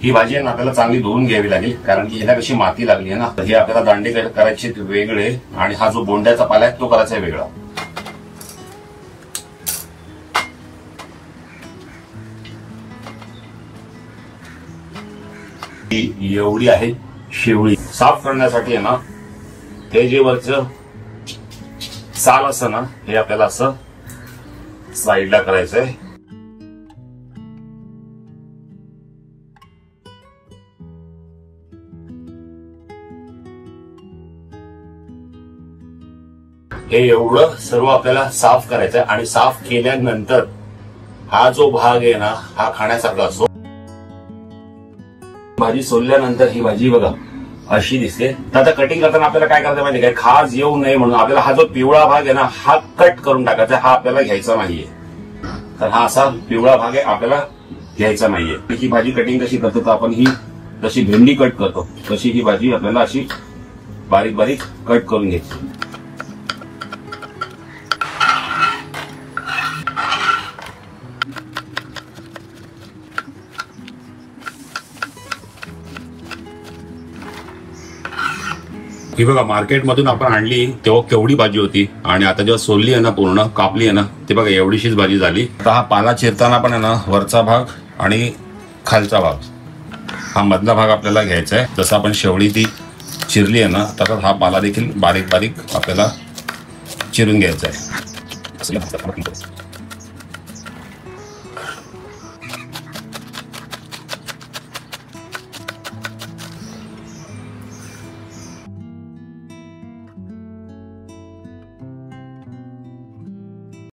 ही भाजी आहे ना आपल्याला चांगली धुवून घ्यावी लागेल, कारण की ह्याला कशी माती लागली आहे ना, तर हे आपल्याला दांडे करायचे वेगळे आणि हा जो बोंड्याचा पाला आहे तो करायचा वेगळा. एवढी आहे शेवळी. साफ करण्यासाठी आहे ना हे जे वरचं साल असं ना हे आपल्याला असं साईडला करायचंय. हे एवढं सर्व आपल्याला साफ करायचंय आणि साफ केल्यानंतर हा जो भाग आहे ना हा खाण्यासारखा असतो. भाजी सोलल्यानंतर ही भाजी बघा अशी दिसते. तर आता कटिंग करताना आपल्याला काय करायचं माहिती काय, खाज येऊ नये म्हणून आपल्याला हा जो पिवळा भाग आहे ना हा कट करून टाकायचा. हा आपल्याला घ्यायचा नाहीये, तर हा असा पिवळा भाग आहे आपल्याला घ्यायचा नाहीये. ही भाजी कटिंग कशी करतो तर आपण ही जशी भेंडी कट करतो तशी ही भाजी आपल्याला अशी बारीक बारीक कट करून घ्यायची. ही बघा मार्केटमधून आपण आणली तेव्हा केवढी भाजी होती आणि आता जेव्हा सोलली आहे ना पूर्ण कापली आहे ना ते बघा एवढीशीच भाजी झाली. आता हा पाला चिरताना पण आहे ना वरचा भाग आणि खालचा भाग हा मधला भाग आपल्याला घ्यायचा आहे. जसं आपण शेवळी ती चिरली आहे ना तसंच हा पाला देखील बारीक बारीक आपल्याला चिरून घ्यायचा आहे.